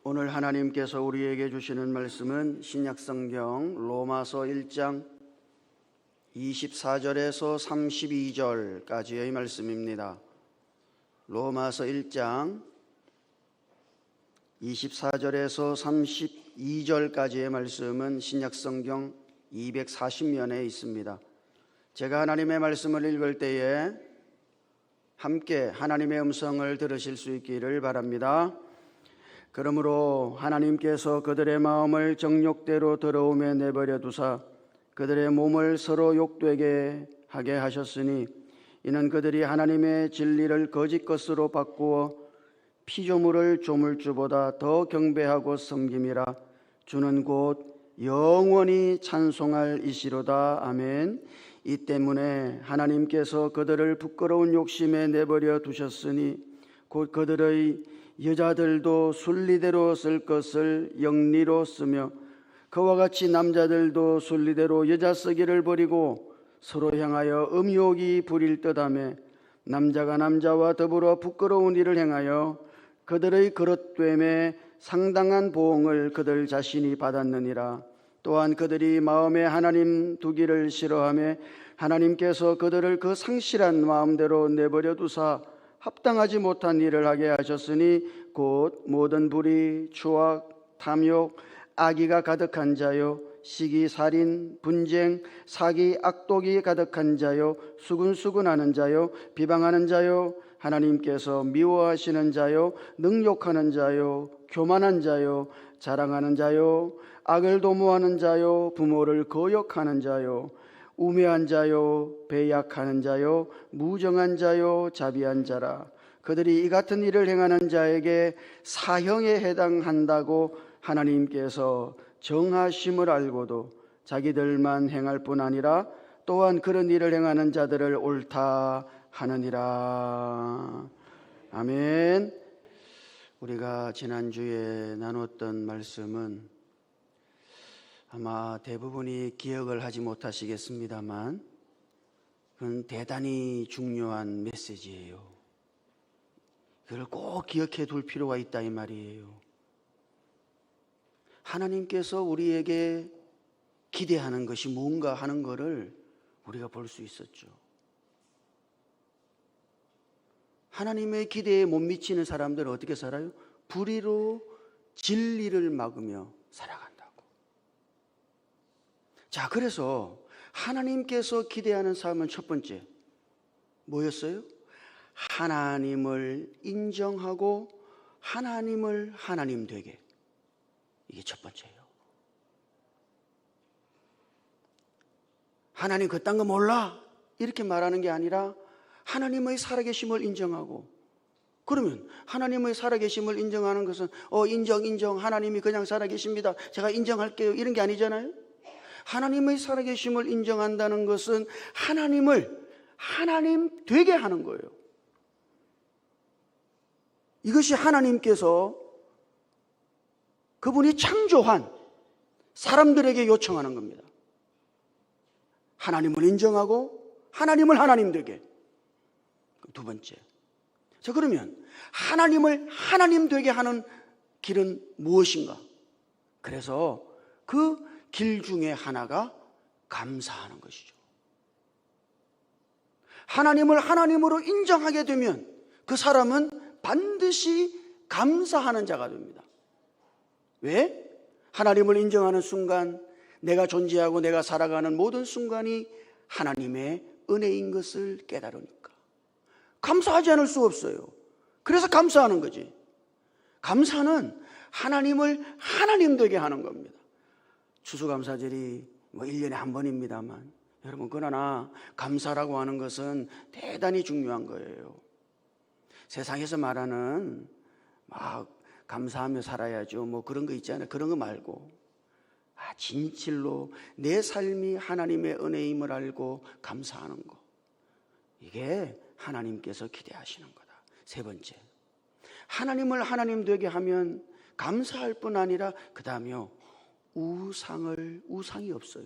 오늘 하나님께서 우리에게 주시는 말씀은 신약성경 로마서 1장 24절에서 32절까지의 말씀입니다. 로마서 1장 24절에서 32절까지의 말씀은 신약성경 240면에 있습니다. 제가 하나님의 말씀을 읽을 때에 함께 하나님의 음성을 들으실 수 있기를 바랍니다. 그러므로 하나님께서 그들의 마음을 정욕대로 더러움에 내버려 두사 그들의 몸을 서로 욕되게 하게 하셨으니 이는 그들이 하나님의 진리를 거짓 것으로 바꾸어 피조물을 조물주보다 더 경배하고 섬김이라. 주는 곧 영원히 찬송할 이시로다. 아멘. 이 때문에 하나님께서 그들을 부끄러운 욕심에 내버려 두셨으니 곧 그들의 여자들도 순리대로 쓸 것을 영리로 쓰며 그와 같이 남자들도 순리대로 여자 쓰기를 버리고 서로 향하여 음욕이 부릴 듯하며 남자가 남자와 더불어 부끄러운 일을 행하여 그들의 그릇됨에 상당한 보응을 그들 자신이 받았느니라. 또한 그들이 마음에 하나님 두기를 싫어하며 하나님께서 그들을 그 상실한 마음대로 내버려 두사 합당하지 못한 일을 하게 하셨으니 곧 모든 불의, 추악, 탐욕, 악의가 가득한 자요, 시기, 살인, 분쟁, 사기, 악독이 가득한 자요, 수근수근하는 자요, 비방하는 자요, 하나님께서 미워하시는 자요, 능욕하는 자요, 교만한 자요, 자랑하는 자요, 악을 도모하는 자요, 부모를 거역하는 자요, 우매한 자요, 배약하는 자요, 무정한 자요, 자비한 자라. 그들이 이 같은 일을 행하는 자에게 사형에 해당한다고 하나님께서 정하심을 알고도 자기들만 행할 뿐 아니라 또한 그런 일을 행하는 자들을 옳다 하느니라. 아멘. 우리가 지난주에 나눴던 말씀은 아마 대부분이 기억을 하지 못하시겠습니다만 그건 대단히 중요한 메시지예요. 그걸 꼭 기억해 둘 필요가 있다 이 말이에요. 하나님께서 우리에게 기대하는 것이 뭔가 하는 것을 우리가 볼 수 있었죠. 하나님의 기대에 못 미치는 사람들은 어떻게 살아요? 불의로 진리를 막으며 살아간다고. 자, 그래서 하나님께서 기대하는 삶은 첫 번째 뭐였어요? 하나님을 인정하고 하나님을 하나님 되게. 이게 첫 번째예요. 하나님 그딴 거 몰라 이렇게 말하는 게 아니라 하나님의 살아계심을 인정하고, 그러면 하나님의 살아계심을 인정하는 것은 인정 하나님이 그냥 살아계십니다, 제가 인정할게요 이런 게 아니잖아요. 하나님의 살아계심을 인정한다는 것은 하나님을 하나님 되게 하는 거예요. 이것이 하나님께서 그분이 창조한 사람들에게 요청하는 겁니다. 하나님을 인정하고 하나님을 하나님 되게. 두 번째. 자, 그러면 하나님을 하나님 되게 하는 길은 무엇인가? 그래서 그 길 중에 하나가 감사하는 것이죠. 하나님을 하나님으로 인정하게 되면 그 사람은 반드시 감사하는 자가 됩니다. 왜? 하나님을 인정하는 순간 내가 존재하고 내가 살아가는 모든 순간이 하나님의 은혜인 것을 깨달으니까 감사하지 않을 수 없어요. 그래서 감사하는 거지. 감사는 하나님을 하나님 되게 하는 겁니다. 추수감사절이 1년에 한 번입니다만 여러분, 그러나 감사라고 하는 것은 대단히 중요한 거예요. 세상에서 말하는 막 감사하며 살아야죠 그런 거 있잖아요. 그런 거 말고 진실로 내 삶이 하나님의 은혜임을 알고 감사하는 거, 이게 하나님께서 기대하시는 거다. 세 번째, 하나님을 하나님 되게 하면 감사할 뿐 아니라 그 다음에요, 우상이 없어요.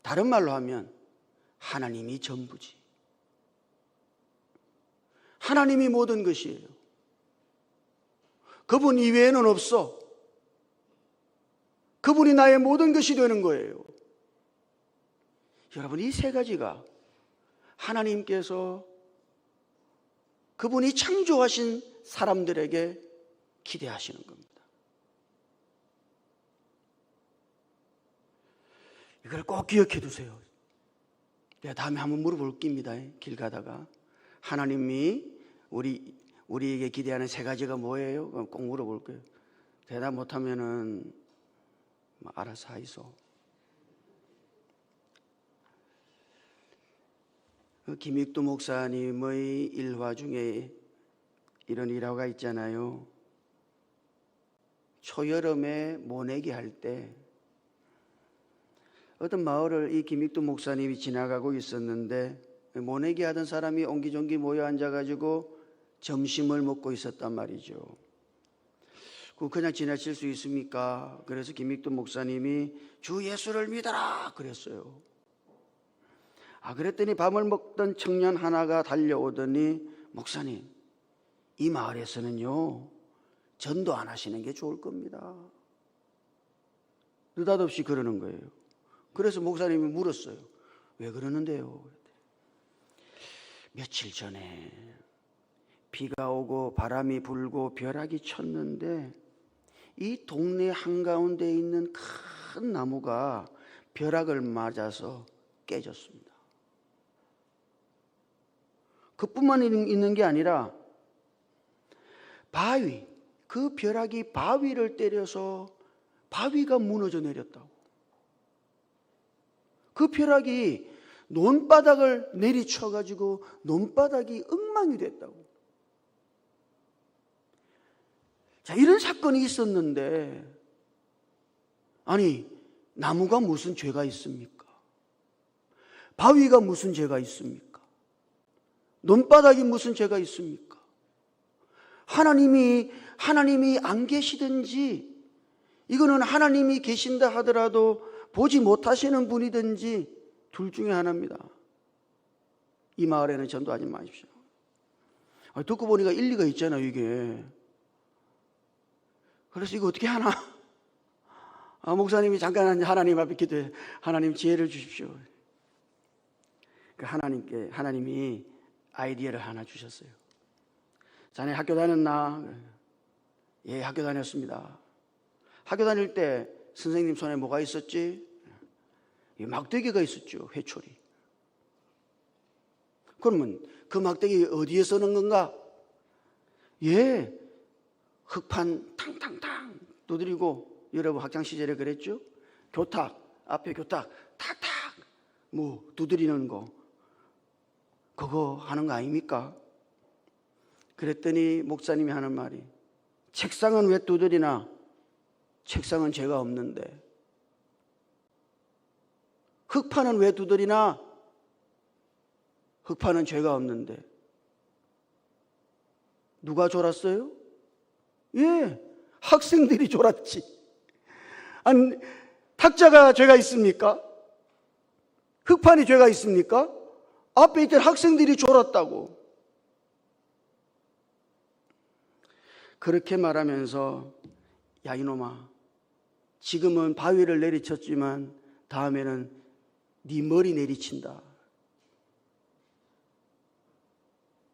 다른 말로 하면 하나님이 전부지. 하나님이 모든 것이에요. 그분 이외에는 없어. 그분이 나의 모든 것이 되는 거예요. 여러분, 이 세 가지가 하나님께서 그분이 창조하신 사람들에게 기대하시는 겁니다. 이걸 꼭 기억해 두세요. 내가 다음에 한번 물어볼 겁니다. 길 가다가 하나님이 우리에게 기대하는 세 가지가 뭐예요? 그럼 꼭 물어볼 거예요. 대답 못하면은 알아서 하이소. 김익두 목사님의 일화 중에 이런 일화가 있잖아요. 초여름에 모내기 할 때 어떤 마을을 이 김익두 목사님이 지나가고 있었는데 모내기 하던 사람이 옹기종기 모여 앉아가지고 점심을 먹고 있었단 말이죠. 그냥 지나칠 수 있습니까? 그래서 김익두 목사님이 주 예수를 믿어라 그랬어요. 그랬더니 밥을 먹던 청년 하나가 달려오더니 목사님, 이 마을에서는요 전도 안 하시는 게 좋을 겁니다. 느닷없이 그러는 거예요. 그래서 목사님이 물었어요. 왜 그러는데요? 며칠 전에 비가 오고 바람이 불고 벼락이 쳤는데 이 동네 한가운데 있는 큰 나무가 벼락을 맞아서 깨졌습니다. 그뿐만 있는 게 아니라 바위, 그 벼락이 바위를 때려서 바위가 무너져 내렸다고. 그 벼락이 논바닥을 내리쳐가지고 논바닥이 엉망이 됐다고. 자, 이런 사건이 있었는데, 아니, 나무가 무슨 죄가 있습니까? 바위가 무슨 죄가 있습니까? 논바닥이 무슨 죄가 있습니까? 하나님이 안 계시든지, 이거는 하나님이 계신다 하더라도 보지 못하시는 분이든지 둘 중에 하나입니다. 이 마을에는 전도하지 마십시오. 듣고 보니까 일리가 있잖아요, 이게. 그래서 이거 어떻게 하나? 목사님이 잠깐 하나님 앞에 기도해. 하나님 지혜를 주십시오. 하나님이 아이디어를 하나 주셨어요. 자네 학교 다녔나? 예, 학교 다녔습니다. 학교 다닐 때 선생님 손에 뭐가 있었지? 막대기가 있었죠. 회초리. 그러면 그 막대기 어디에 쓰는 건가? 예, 흙판 탕탕탕 두드리고, 여러분 학창 시절에 그랬죠? 교탁, 앞에 교탁 탁탁 두드리는 거, 그거 하는 거 아닙니까? 그랬더니 목사님이 하는 말이, 책상은 왜 두드리나? 책상은 죄가 없는데. 흙판은 왜 두드리나? 흙판은 죄가 없는데. 누가 졸았어요? 예, 학생들이 졸았지. 아니, 탁자가 죄가 있습니까? 흙판이 죄가 있습니까? 앞에 있던 학생들이 졸았다고. 그렇게 말하면서, 야 이놈아, 지금은 바위를 내리쳤지만 다음에는 네 머리 내리친다.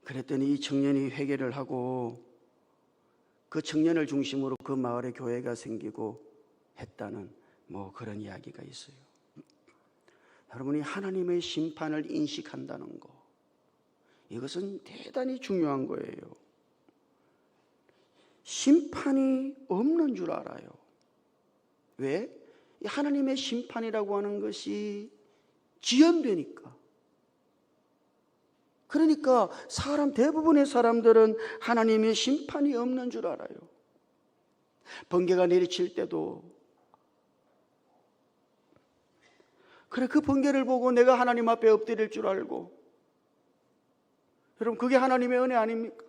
그랬더니 이 청년이 회개를 하고 그 청년을 중심으로 그 마을에 교회가 생기고 했다는 그런 이야기가 있어요. 여러분이 하나님의 심판을 인식한다는 거, 이것은 대단히 중요한 거예요. 심판이 없는 줄 알아요. 왜? 하나님의 심판이라고 하는 것이 지연되니까. 그러니까 대부분의 사람들은 하나님의 심판이 없는 줄 알아요. 번개가 내리칠 때도 그래, 그 번개를 보고 내가 하나님 앞에 엎드릴 줄 알고. 여러분, 그게 하나님의 은혜 아닙니까?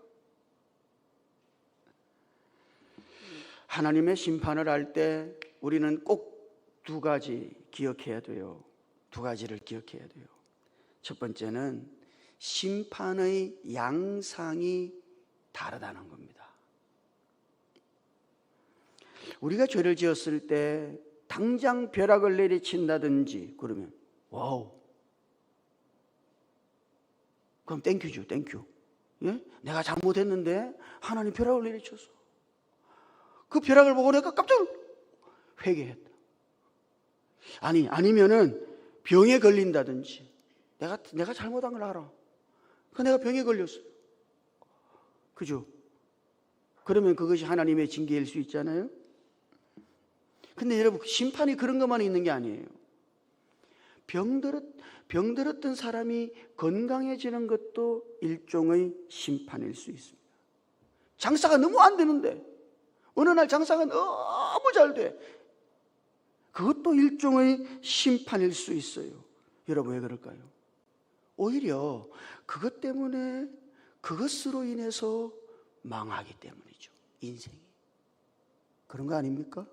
하나님의 심판을 할 때 우리는 꼭 두 가지 기억해야 돼요. 두 가지를 기억해야 돼요. 첫 번째는 심판의 양상이 다르다는 겁니다. 우리가 죄를 지었을 때 당장 벼락을 내리친다든지 그러면 와우, 그럼 땡큐죠. 땡큐. 예? 내가 잘못했는데 하나님 벼락을 내리쳤어. 그 벼락을 보고 내가 깜짝 회개했다. 아니면은 병에 걸린다든지 내가 잘못한 걸 알아. 그 내가 병에 걸렸어요. 그죠? 그러면 그것이 하나님의 징계일 수 있잖아요. 근데 여러분, 심판이 그런 것만 있는 게 아니에요. 병들었던 사람이 건강해지는 것도 일종의 심판일 수 있습니다. 장사가 너무 안 되는데 어느 날 장사가 너무 잘 돼. 그것도 일종의 심판일 수 있어요. 여러분, 왜 그럴까요? 오히려 그것 때문에, 그것으로 인해서 망하기 때문이죠. 인생이. 그런 거 아닙니까?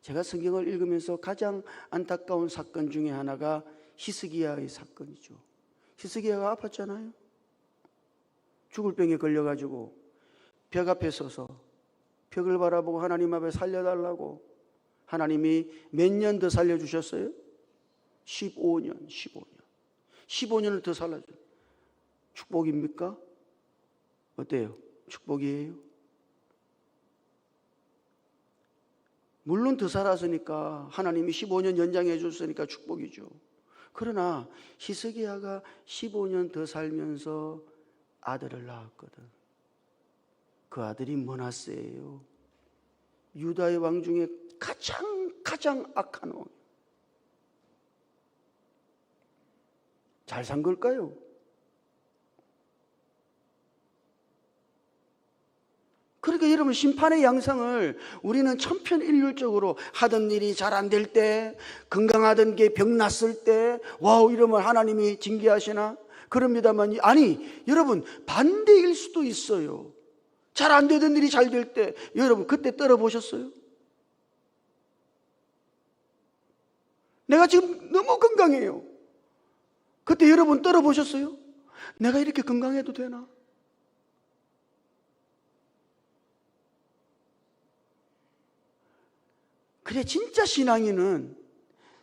제가 성경을 읽으면서 가장 안타까운 사건 중에 하나가 히스기야의 사건이죠. 히스기야가 아팠잖아요. 죽을 병에 걸려가지고 벽 앞에 서서 벽을 바라보고 하나님 앞에 살려달라고. 하나님이 몇 년 더 살려주셨어요? 15년. 15년을 더 살려줘요. 축복입니까? 어때요? 축복이에요? 물론 더 살았으니까, 하나님이 15년 연장해 줬으니까 축복이죠. 그러나 히스기야가 15년 더 살면서 아들을 낳았거든. 그 아들이 므낫세예요. 유다의 왕 중에 가장 악한 왕. 잘 산 걸까요? 그러니까 여러분, 심판의 양상을 우리는 천편일률적으로 하던 일이 잘 안 될 때, 건강하던 게 병 났을 때 와우 이러면 하나님이 징계하시나? 그럽니다만, 아니 여러분, 반대일 수도 있어요. 잘 안 되던 일이 잘 될 때, 여러분 그때 떨어보셨어요? 내가 지금 너무 건강해요. 그때 여러분 떨어보셨어요? 내가 이렇게 건강해도 되나? 그래, 진짜 신앙인은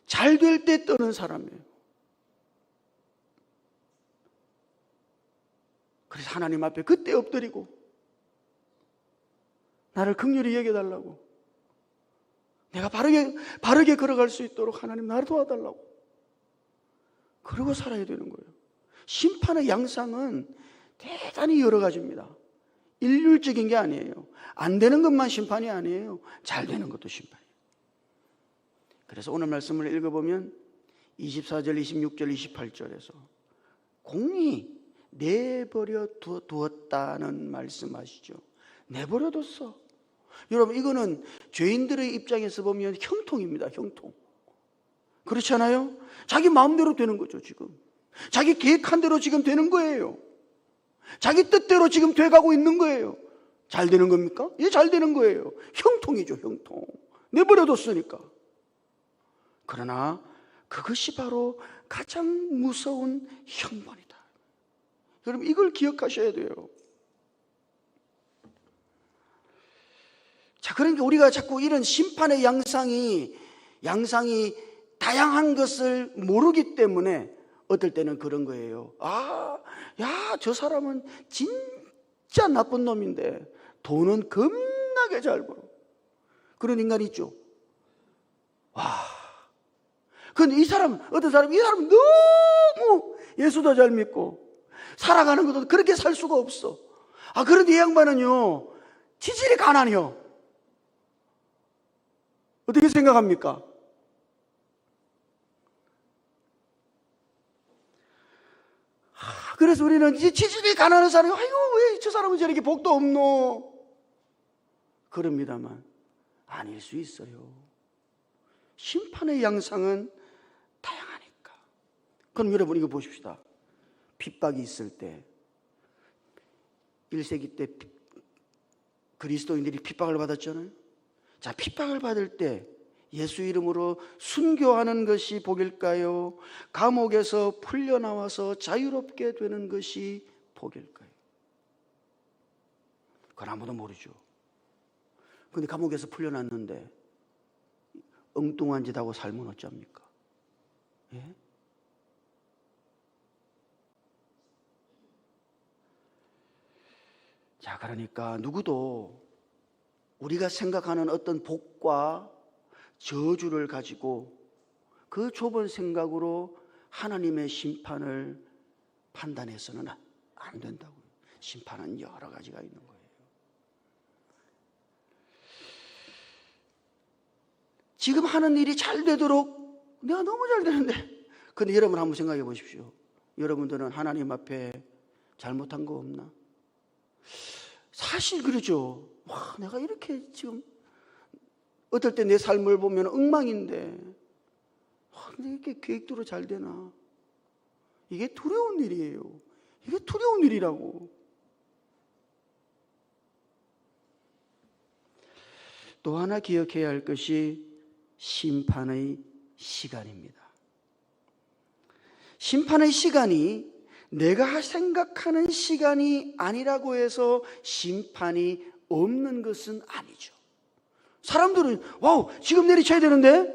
잘 될 때 떠는 사람이에요. 그래서 하나님 앞에 그때 엎드리고 나를 긍휼히 여겨달라고, 내가 바르게 걸어갈 수 있도록 하나님 나를 도와달라고, 그러고 살아야 되는 거예요. 심판의 양상은 대단히 여러 가지입니다. 일률적인 게 아니에요. 안 되는 것만 심판이 아니에요. 잘 되는 것도 심판이에요. 그래서 오늘 말씀을 읽어보면 24절, 26절, 28절에서 공이 내버려 두었다는 말씀하시죠. 내버려 뒀어. 여러분, 이거는 죄인들의 입장에서 보면 형통입니다. 형통. 그렇지 않아요? 자기 마음대로 되는 거죠. 지금 자기 계획한 대로 지금 되는 거예요. 자기 뜻대로 지금 돼가고 있는 거예요. 잘 되는 겁니까? 예, 잘 되는 거예요. 형통이죠. 형통. 내버려 뒀으니까. 그러나 그것이 바로 가장 무서운 형벌이다. 여러분, 이걸 기억하셔야 돼요. 자, 그러니까 우리가 자꾸 이런 심판의 양상이 다양한 것을 모르기 때문에 어떨 때는 그런 거예요. 저 사람은 진짜 나쁜 놈인데 돈은 겁나게 잘 벌어. 그런 인간이 있죠. 근데 이 사람은 너무 예수도 잘 믿고 살아가는 것도 그렇게 살 수가 없어. 그런데 이 양반은요, 지질이 가난해요. 어떻게 생각합니까? 그래서 우리는 이제 지질이 가난한 사람이, 왜 저 사람은 저렇게 복도 없노? 그럽니다만 아닐 수 있어요. 심판의 양상은 다양하니까. 그럼 여러분, 이거 보십시다. 핍박이 있을 때, 1세기 때 그리스도인들이 핍박을 받았잖아요. 자, 핍박을 받을 때 예수 이름으로 순교하는 것이 복일까요? 감옥에서 풀려나와서 자유롭게 되는 것이 복일까요? 그건 아무도 모르죠. 근데 감옥에서 풀려났는데 엉뚱한 짓 하고 살면 어쩝니까? 예? 자, 그러니까 누구도 우리가 생각하는 어떤 복과 저주를 가지고 그 좁은 생각으로 하나님의 심판을 판단해서는 안 된다고요. 심판은 여러 가지가 있는 거예요. 지금 하는 일이 잘 되도록 내가 너무 잘 되는데, 근데 여러분 한번 생각해 보십시오. 여러분들은 하나님 앞에 잘못한 거 없나? 사실 그러죠. 와, 내가 이렇게 지금 어떨 때 내 삶을 보면 엉망인데, 와, 근데 이렇게 계획대로 잘 되나? 이게 두려운 일이에요. 이게 두려운 일이라고. 또 하나 기억해야 할 것이 심판의 시간입니다. 심판의 시간이 내가 생각하는 시간이 아니라고 해서 심판이 없는 것은 아니죠. 사람들은 와우, 지금 내리쳐야 되는데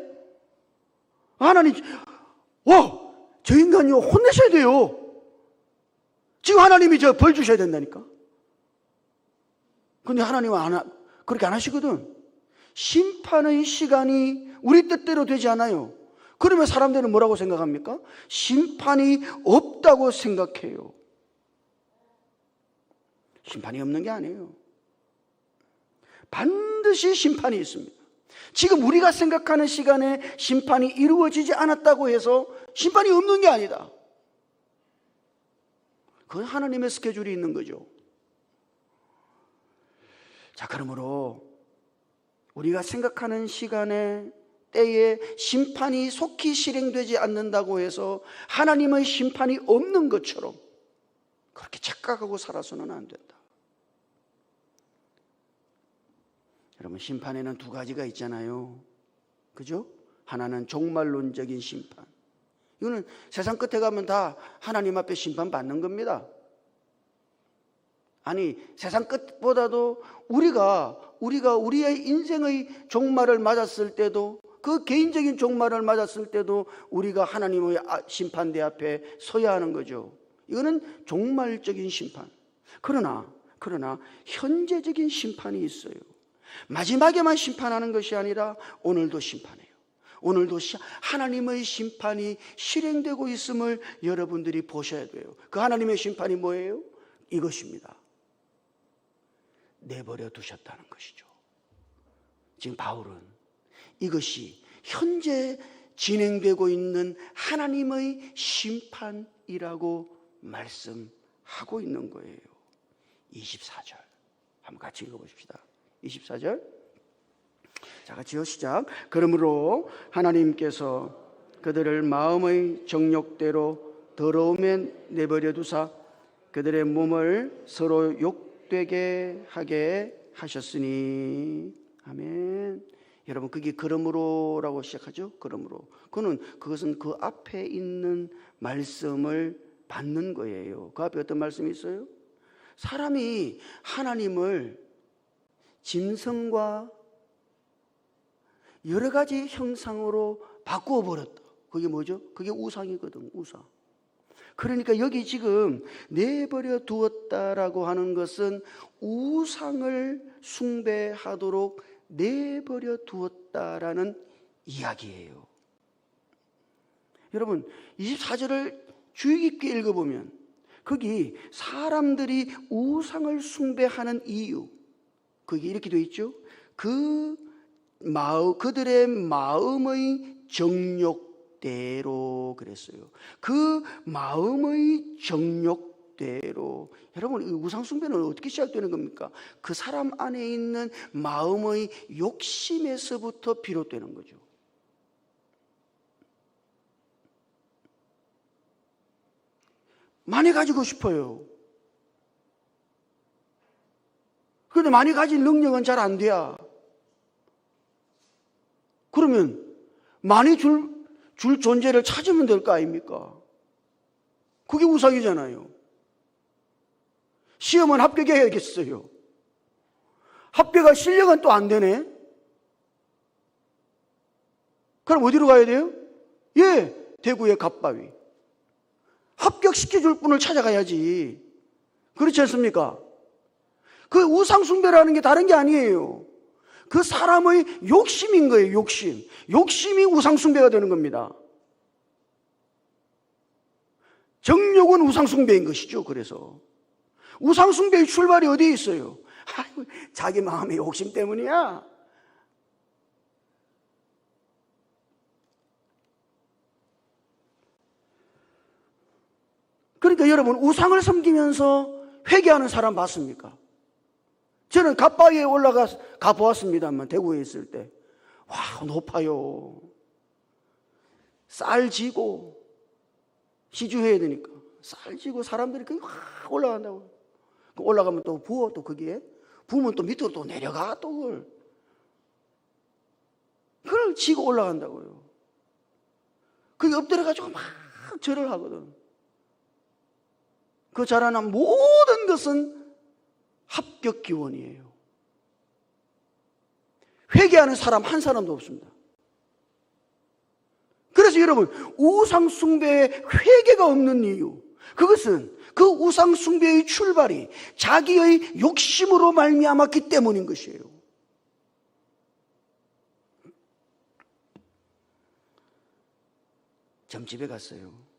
하나님, 와우, 저 인간이요 혼내셔야 돼요. 지금 하나님이 저 벌 주셔야 된다니까. 근데 하나님은 그렇게 안 하시거든. 심판의 시간이 우리 뜻대로 되지 않아요. 그러면 사람들은 뭐라고 생각합니까? 심판이 없다고 생각해요. 심판이 없는 게 아니에요. 반드시 심판이 있습니다. 지금 우리가 생각하는 시간에 심판이 이루어지지 않았다고 해서 심판이 없는 게 아니다. 그건 하나님의 스케줄이 있는 거죠. 자, 그러므로 우리가 생각하는 시간에 때에 심판이 속히 실행되지 않는다고 해서 하나님의 심판이 없는 것처럼 그렇게 착각하고 살아서는 안 된다. 여러분, 심판에는 두 가지가 있잖아요. 그죠? 하나는 종말론적인 심판. 이거는 세상 끝에 가면 다 하나님 앞에 심판받는 겁니다. 아니, 세상 끝보다도 우리가 우리의 인생의 종말을 맞았을 때도, 그 개인적인 종말을 맞았을 때도 우리가 하나님의 심판대 앞에 서야 하는 거죠. 이거는 종말적인 심판. 그러나 현재적인 심판이 있어요. 마지막에만 심판하는 것이 아니라 오늘도 심판해요. 오늘도 하나님의 심판이 실행되고 있음을 여러분들이 보셔야 돼요. 그 하나님의 심판이 뭐예요? 이것입니다. 내버려 두셨다는 것이죠. 지금 바울은 이것이 현재 진행되고 있는 하나님의 심판이라고 말씀하고 있는 거예요. 24절 한번 같이 읽어보십시다. 24절 자, 같이요. 시작. 그러므로 하나님께서 그들을 마음의 정욕대로 더러움에 내버려 두사 그들의 몸을 서로 욕되게 하게 하셨으니. 아멘. 여러분, 그게 그러므로라고 시작하죠. 그러므로. 그것은 그 앞에 있는 말씀을 받는 거예요. 그 앞에 어떤 말씀이 있어요? 사람이 하나님을 짐승과 여러 가지 형상으로 바꾸어 버렸다. 그게 뭐죠? 그게 우상이거든, 우상. 그러니까 여기 지금 내버려 두었다라고 하는 것은 우상을 숭배하도록 내버려 두었다라는 이야기예요. 여러분, 24절을 주의 깊게 읽어보면 거기 사람들이 우상을 숭배하는 이유, 거기 이렇게 되어 있죠. 그들의 마음의 정욕대로 그랬어요. 그 마음의 정욕대로. 여러분, 우상 숭배는 어떻게 시작되는 겁니까? 그 사람 안에 있는 마음의 욕심에서부터 비롯되는 거죠. 많이 가지고 싶어요. 그런데 많이 가질 능력은 잘 안 돼요. 그러면 많이 줄 존재를 찾으면 될 거 아닙니까? 그게 우상이잖아요. 시험은 합격해야겠어요. 합격할 실력은 또 안 되네. 그럼 어디로 가야 돼요? 예, 대구의 갓바위. 합격시켜줄 분을 찾아가야지. 그렇지 않습니까? 그 우상숭배라는 게 다른 게 아니에요. 그 사람의 욕심인 거예요. 욕심. 욕심이 우상숭배가 되는 겁니다. 정욕은 우상숭배인 것이죠. 그래서 우상숭배의 출발이 어디에 있어요? 아이고, 자기 마음의 욕심 때문이야. 그러니까 여러분, 우상을 섬기면서 회개하는 사람 봤습니까? 저는 갓바위에 가보았습니다만, 대구에 있을 때. 와, 높아요. 쌀 지고, 시주해야 되니까. 쌀 지고 사람들이 거기 확 올라간다고. 올라가면 또 부어, 또 거기에. 부으면 또 밑으로 또 내려가, 또 그걸 지고 올라간다고요. 거기 엎드려가지고 막 절을 하거든. 그 자라난 모든 것은 합격 기원이에요. 회개하는 사람 한 사람도 없습니다. 그래서 여러분, 우상숭배에 회개가 없는 이유, 그것은 그 우상숭배의 출발이 자기의 욕심으로 말미암았기 때문인 것이에요. 점집에 갔어요.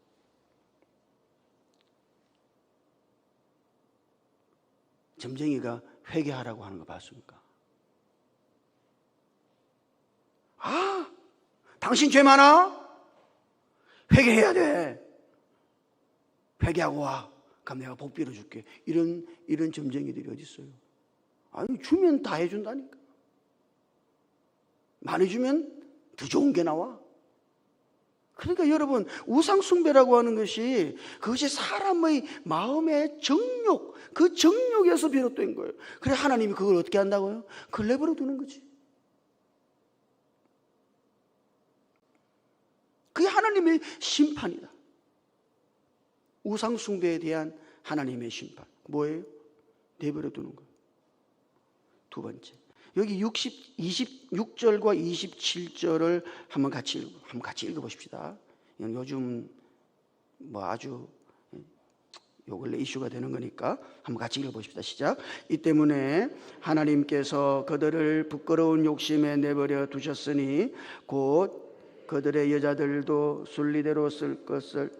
점쟁이가 회개하라고 하는 거 봤습니까? 아, 당신 죄 많아? 회개해야 돼. 회개하고 와. 그럼 내가 복 빌어줄게. 이런 점쟁이들이 어디 있어요? 아니, 주면 다 해준다니까. 많이 주면 더 좋은 게 나와. 그러니까 여러분, 우상숭배라고 하는 것이 그것이 사람의 마음의 정욕, 그 정욕에서 비롯된 거예요. 그래 하나님이 그걸 어떻게 한다고요? 그걸 내버려 두는 거지. 그게 하나님의 심판이다. 우상숭배에 대한 하나님의 심판. 뭐예요? 내버려 두는 거예요. 두 번째. 여기 26절과 27절을 한번 같이 읽어보십시다. 요즘 뭐 아주 요 근래 이슈가 되는 거니까 한번 같이 읽어보십시다. 시작. 이 때문에 하나님께서 그들을 부끄러운 욕심에 내버려 두셨으니 곧 그들의 여자들도 순리대로 쓸 것을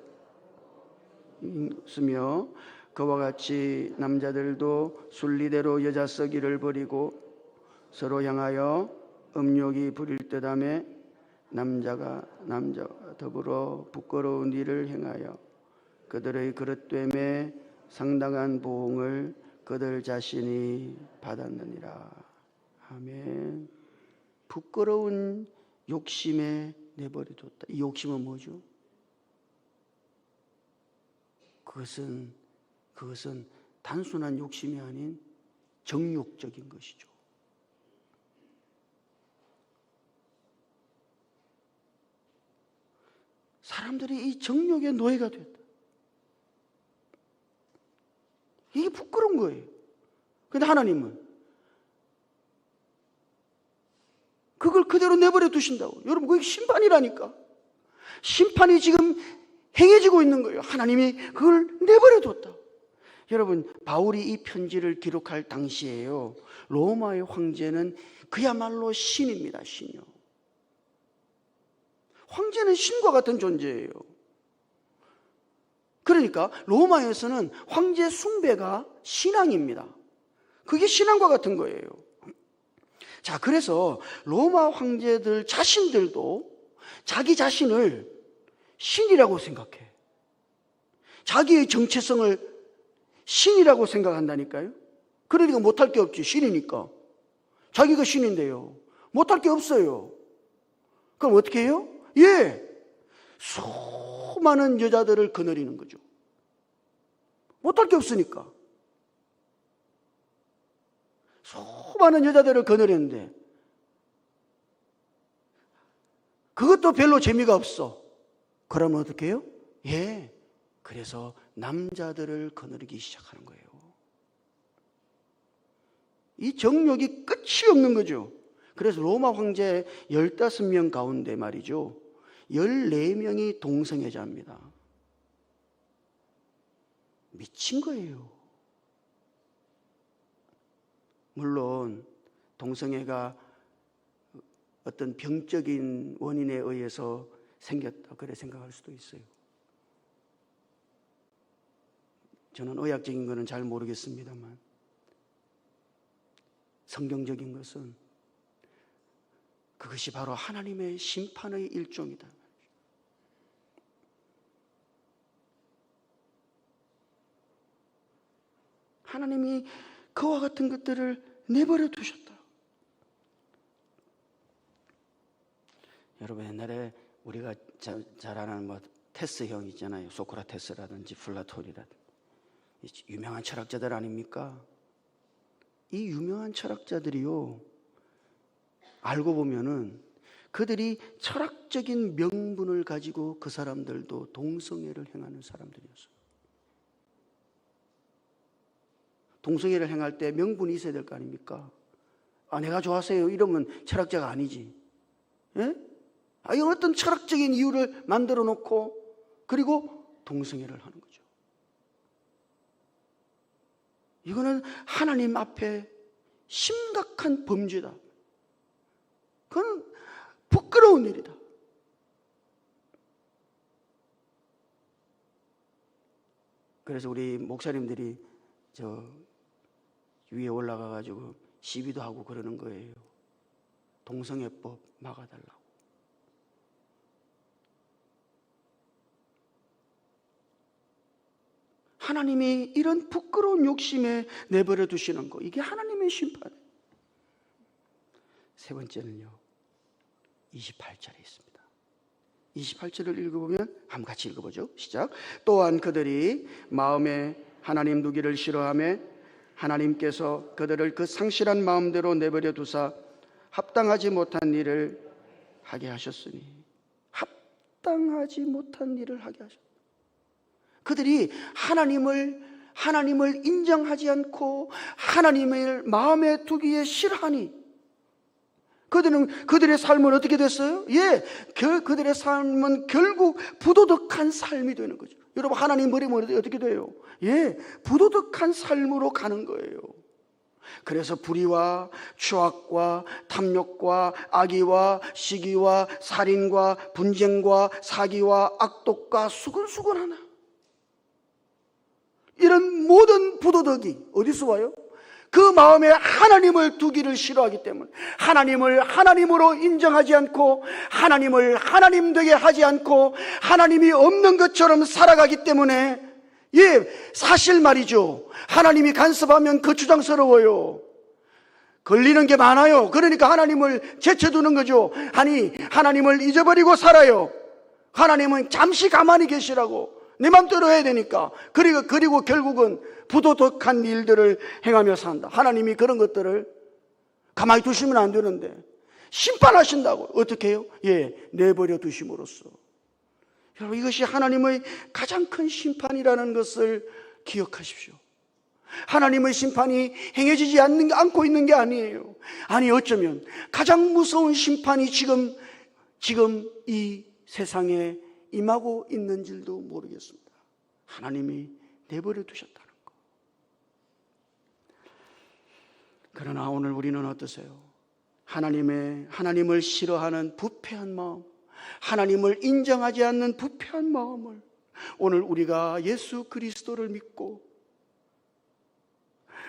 쓰며 그와 같이 남자들도 순리대로 여자 쓰기를 버리고 서로 향하여 음욕이 부릴 듯하며 남자가 더불어 부끄러운 일을 행하여 그들의 그릇됨에 상당한 보응을 그들 자신이 받았느니라. 아멘. 부끄러운 욕심에 내버려뒀다. 이 욕심은 뭐죠? 그것은 단순한 욕심이 아닌 정욕적인 것이죠. 사람들이 이 정욕의 노예가 됐다. 이게 부끄러운 거예요. 그런데 하나님은 그걸 그대로 내버려 두신다고. 여러분, 그게 심판이라니까. 심판이 지금 행해지고 있는 거예요. 하나님이 그걸 내버려 뒀다. 여러분, 바울이 이 편지를 기록할 당시에요, 로마의 황제는 그야말로 신입니다. 신이요. 황제는 신과 같은 존재예요. 그러니까 로마에서는 황제 숭배가 신앙입니다. 그게 신앙과 같은 거예요. 자, 그래서 로마 황제들 자신들도 자기 자신을 신이라고 생각해. 자기의 정체성을 신이라고 생각한다니까요. 그러니까 못할 게 없지. 신이니까. 자기가 신인데요. 못할 게 없어요. 그럼 어떻게 해요? 예, 수많은 여자들을 거느리는 거죠. 못할 게 없으니까. 수많은 여자들을 거느리는데 그것도 별로 재미가 없어. 그러면 어떻게 해요? 예. 그래서 남자들을 거느리기 시작하는 거예요. 이 정욕이 끝이 없는 거죠. 그래서 로마 황제 15명 가운데 말이죠, 14명이 동성애자입니다. 미친 거예요. 물론 동성애가 어떤 병적인 원인에 의해서 생겼다, 그래 생각할 수도 있어요. 저는 의학적인 거는 잘 모르겠습니다만 성경적인 것은 그것이 바로 하나님의 심판의 일종이다. 하나님이 그와 같은 것들을 내버려 두셨다. 여러분, 옛날에 우리가 잘 아는 테스형 있잖아요. 소크라테스라든지 플라톤이라든지 유명한 철학자들 아닙니까? 이 유명한 철학자들이요, 알고 보면은 그들이 철학적인 명분을 가지고 그 사람들도 동성애를 행하는 사람들이었어요. 동성애를 행할 때 명분이 있어야 될 거 아닙니까? 내가 좋아서요 이러면 철학자가 아니지. 예? 이건 어떤 철학적인 이유를 만들어 놓고 그리고 동성애를 하는 거죠. 이거는 하나님 앞에 심각한 범죄다. 그건 부끄러운 일이다. 그래서 우리 목사님들이 저 위에 올라가 가지고 시비도 하고 그러는 거예요. 동성애법 막아달라고. 하나님이 이런 부끄러운 욕심에 내버려 두시는 거, 이게 하나님의 심판. 세 번째는요, 28절에 있습니다. 28절을 읽어보면 한번 같이 읽어보죠. 시작. 또한 그들이 마음에 하나님 두기를 싫어하며 하나님께서 그들을 그 상실한 마음대로 내버려 두사 합당하지 못한 일을 하게 하셨으니, 합당하지 못한 일을 하게 하셨다. 그들이 하나님을 인정하지 않고 하나님을 마음에 두기에 싫어하니 그들의 삶은 어떻게 됐어요? 그들의 삶은 결국 부도덕한 삶이 되는 거죠. 여러분, 하나님 버리면 어떻게 돼요? 부도덕한 삶으로 가는 거예요. 그래서 불의와 추악과 탐욕과 악의와 시기와 살인과 분쟁과 사기와 악독과 수근수근하나, 이런 모든 부도덕이 어디서 와요? 그 마음에 하나님을 두기를 싫어하기 때문에, 하나님을 하나님으로 인정하지 않고 하나님을 하나님 되게 하지 않고 하나님이 없는 것처럼 살아가기 때문에, 사실 말이죠, 하나님이 간섭하면 거추장스러워요. 걸리는 게 많아요. 그러니까 하나님을 제쳐두는 거죠. 하나님을 잊어버리고 살아요. 하나님은 잠시 가만히 계시라고, 내 맘대로 해야 되니까. 그리고 결국은 부도덕한 일들을 행하며 산다. 하나님이 그런 것들을 가만히 두시면 안 되는데 심판하신다고. 어떻게 해요? 내버려 두심으로써. 여러분, 이것이 하나님의 가장 큰 심판이라는 것을 기억하십시오. 하나님의 심판이 행해지지 않고 있는 게 아니에요. 어쩌면 가장 무서운 심판이 지금 이 세상에 임하고 있는 줄도 모르겠습니다. 하나님이 내버려 두셨다는 것. 그러나 오늘 우리는 어떠세요? 하나님을 싫어하는 부패한 마음, 하나님을 인정하지 않는 부패한 마음을 오늘 우리가 예수 그리스도를 믿고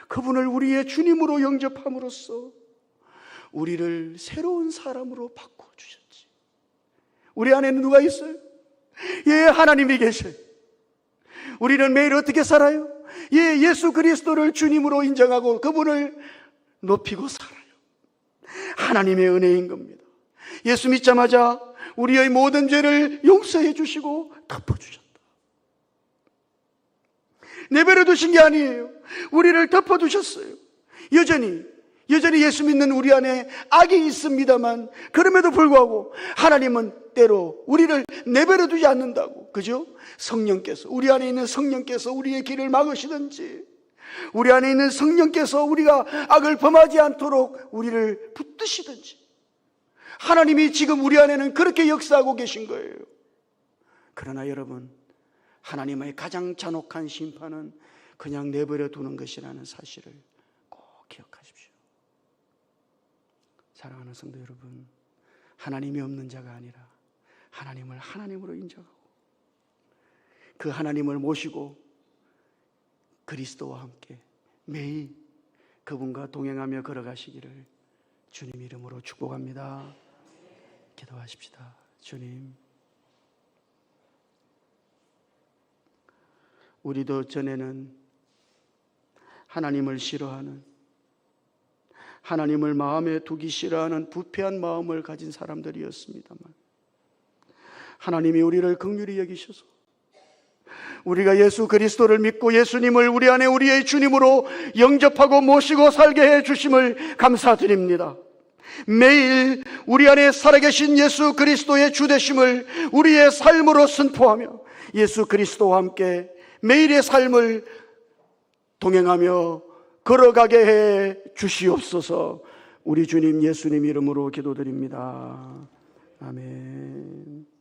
그분을 우리의 주님으로 영접함으로써 우리를 새로운 사람으로 바꿔주셨지. 우리 안에는 누가 있어요? 하나님이 계셔요. 우리는 매일 어떻게 살아요? 예수 그리스도를 주님으로 인정하고 그분을 높이고 살아요. 하나님의 은혜인 겁니다. 예수 믿자마자 우리의 모든 죄를 용서해 주시고 덮어주셨다. 내버려 두신 게 아니에요. 우리를 덮어두셨어요. 여전히 예수 믿는 우리 안에 악이 있습니다만, 그럼에도 불구하고 하나님은 대로 우리를 내버려 두지 않는다고. 그죠? 성령께서, 우리 안에 있는 성령께서 우리의 길을 막으시든지, 우리 안에 있는 성령께서 우리가 악을 범하지 않도록 우리를 붙드시든지, 하나님이 지금 우리 안에는 그렇게 역사하고 계신 거예요. 그러나 여러분, 하나님의 가장 잔혹한 심판은 그냥 내버려 두는 것이라는 사실을 꼭 기억하십시오. 사랑하는 성도 여러분, 하나님이 없는 자가 아니라 하나님을 하나님으로 인정하고 그 하나님을 모시고 그리스도와 함께 매일 그분과 동행하며 걸어가시기를 주님 이름으로 축복합니다. 기도하십시다. 주님, 우리도 전에는 하나님을 싫어하는, 하나님을 마음에 두기 싫어하는 부패한 마음을 가진 사람들이었습니다만, 하나님이 우리를 긍휼히 여기셔서 우리가 예수 그리스도를 믿고 예수님을 우리 안에 우리의 주님으로 영접하고 모시고 살게 해 주심을 감사드립니다. 매일 우리 안에 살아계신 예수 그리스도의 주되심을 우리의 삶으로 선포하며 예수 그리스도와 함께 매일의 삶을 동행하며 걸어가게 해 주시옵소서. 우리 주님 예수님 이름으로 기도드립니다. 아멘.